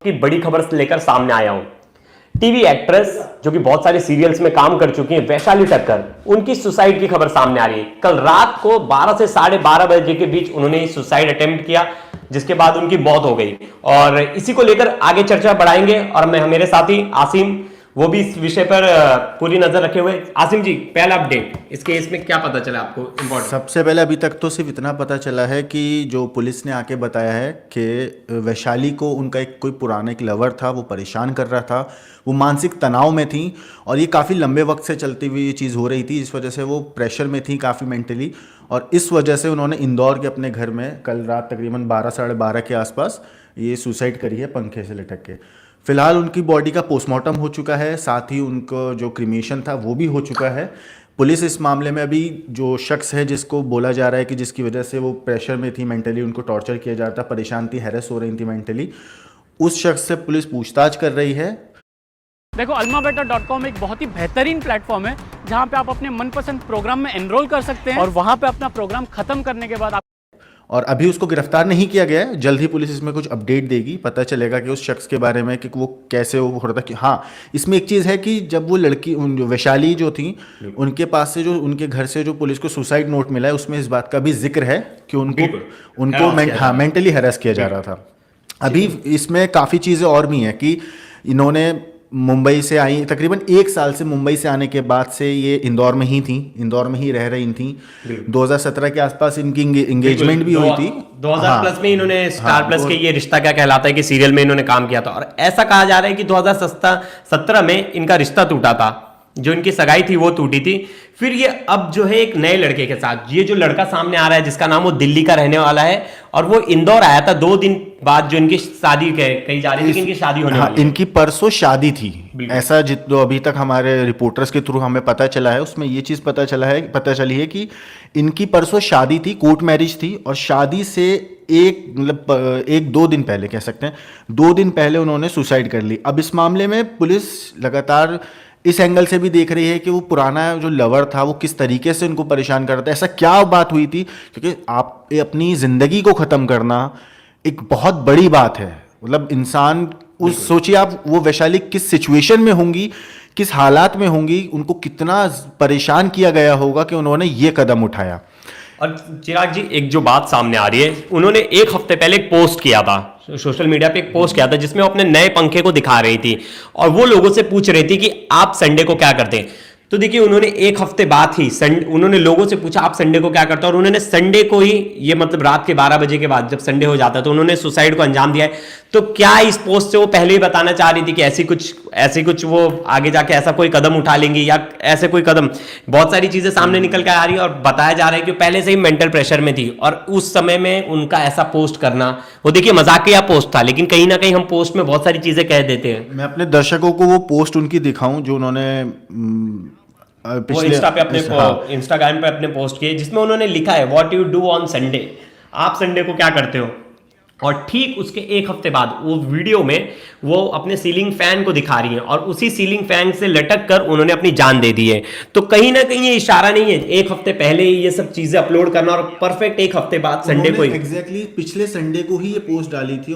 की बड़ी खबर लेकर सामने आया हूं। टीवी एक्ट्रेस जो कि बहुत सारे सीरियल्स में काम कर चुकी हैं, वैशाली ठक्कर, उनकी सुसाइड की खबर सामने आ रही है। कल रात को 12 से 12:30 बजे के बीच उन्होंने सुसाइड अटेम्प्ट किया, जिसके बाद उनकी मौत हो गई। और इसी को लेकर आगे चर्चा बढ़ाएंगे और मैं मेरे साथी आसिम वो भी इस विषय पर पूरी नजर रखे हुए। आसिम जी, पहला अपडेट इस केस में क्या पता चला आपको इम्पोर्टेंट? सबसे पहले अभी तक तो सिर्फ इतना पता चला है कि जो पुलिस ने आके बताया है कि वैशाली को उनका एक कोई पुराना एक लवर था, वो परेशान कर रहा था, वो मानसिक तनाव में थी और ये काफ़ी लंबे वक्त से चलती हुई ये चीज़ हो रही थी। इस वजह से वो प्रेशर में थी काफ़ी मेंटली, और इस वजह से उन्होंने इंदौर के अपने घर में कल रात तकरीबन 12 साढ़े 12 के आसपास ये सुसाइड करी है, पंखे से लटक के। फिलहाल उनकी बॉडी का पोस्टमार्टम हो चुका है, साथ ही उनको जो क्रीमेशन था वो भी हो चुका है। पुलिस इस मामले में अभी जो शख्स है जिसको बोला जा रहा है कि जिसकी वजह से वो प्रेशर में थी, मेंटली उनको टॉर्चर किया जा रहा था, परेशान थी, हैरेस हो रही थी मेंटली, उस शख्स से पुलिस पूछताछ कर रही है। देखो, almabetter.com एक बहुत ही बेहतरीन प्लेटफॉर्म है जहां पे आप अपने मनपसंद प्रोग्राम में एनरोल कर सकते हैं और वहां पे अपना प्रोग्राम खत्म करने के बाद आप और अभी उसको गिरफ्तार नहीं किया गया है, जल्द ही पुलिस इसमें कुछ अपडेट देगी, पता चलेगा कि उस शख्स के बारे में कि वो कैसे वो हो रहा था। कि हाँ, इसमें एक चीज़ है कि जब वो लड़की जो वैशाली जो थी, उनके पास से जो उनके घर से जो पुलिस को सुसाइड नोट मिला है, उसमें इस बात का भी जिक्र है कि उनको मेंटली हैरेस किया जा रहा था। अभी इसमें काफ़ी चीज़ें और भी हैं कि इन्होंने मुंबई से आई, तकरीबन 1 साल से मुंबई से आने के बाद से ये इंदौर में ही थी, इंदौर में ही रह रही थी। 2017 के आसपास इनकी इंगेजमेंट भी हुई थी। 2000 प्लस में इन्होंने स्टार प्लस के ये रिश्ता क्या कहलाता है कि सीरियल में इन्होंने काम किया था, और ऐसा कहा जा रहा है कि 2017 में इनका रिश्ता टूटा था, जो इनकी सगाई थी वो टूटी थी। फिर ये अब जो है एक नए लड़के के साथ, ये जो लड़का सामने आ रहा है जिसका नाम वो दिल्ली का रहने वाला है, और वो इंदौर आया था 2 दिन बाद, जो इनकी शादी कही जा रही थी कि इनकी शादी होने वाली है। इनकी परसों शादी थी, ऐसा जो अभी तक हमारे रिपोर्टर्स के थ्रू हमें पता चला है, उसमें ये चीज़ पता चली है कि इनकी परसों शादी थी, कोर्ट मैरिज थी, और शादी से मतलब 1-2 दिन पहले कह सकते हैं, 2 दिन पहले उन्होंने सुसाइड कर ली। अब इस मामले में पुलिस लगातार इस एंगल से भी देख रही है कि वो पुराना जो लवर था वो किस तरीके से उनको परेशान कर रहा था, ऐसा क्या बात हुई थी, क्योंकि आप अपनी ज़िंदगी को ख़त्म करना एक बहुत बड़ी बात है। मतलब इंसान उस सोचिए आप, वो वैशाली किस सिचुएशन में होंगी, किस हालात में होंगी, उनको कितना परेशान किया गया होगा कि उन्होंने ये कदम उठाया। और चिराग जी, एक जो बात सामने आ रही है, उन्होंने 1 हफ्ते पहले एक पोस्ट किया था सोशल मीडिया पे, एक पोस्ट किया था जिसमें वो अपने नए पंखे को दिखा रही थी और वो लोगों से पूछ रही थी कि आप संडे को क्या करते हैं। तो देखिए, उन्होंने 1 हफ्ते बाद ही उन्होंने लोगों से पूछा आप संडे को क्या करते हो, और उन्होंने संडे को ही, ये मतलब रात के 12 बजे के बाद जब संडे हो जाता है, तो उन्होंने सुसाइड को अंजाम दिया है। तो क्या इस पोस्ट से वो पहले ही बताना चाह रही थी कि ऐसी कुछ वो आगे जाके ऐसा कोई कदम उठा लेंगी, या ऐसे कोई कदम? बहुत सारी चीजें सामने निकल कर आ रही है और बताया जा रहा है कि पहले से ही मेंटल प्रेशर में थी, और उस समय में उनका ऐसा पोस्ट करना, वो देखिए मजाकिया पोस्ट था, लेकिन कहीं ना कहीं हम पोस्ट में बहुत सारी चीजें कह देते हैं। मैं अपने दर्शकों को वो पोस्ट उनकी दिखाऊं जो उन्होंने वो इंस्टाग्राम पे अपने पोस्ट किए, जिसमें उन्होंने लिखा है what you do on Sunday, आप संडे को क्या करते हो। और ठीक उसके 1 हफ्ते बाद वो वीडियो में वो अपने सीलिंग फैन को दिखा रही हैं, और उसी सीलिंग फैन से लटक कर उन्होंने अपनी जान दे दी है। तो कहीं ना कहीं ये इशारा नहीं है 1 हफ्ते पहले ही ये सब चीजें अपलोड करना, और परफेक्ट 1 हफ्ते बाद संडे को ही एग्जैक्टली पिछले संडे को ही ये पोस्ट डाली थी।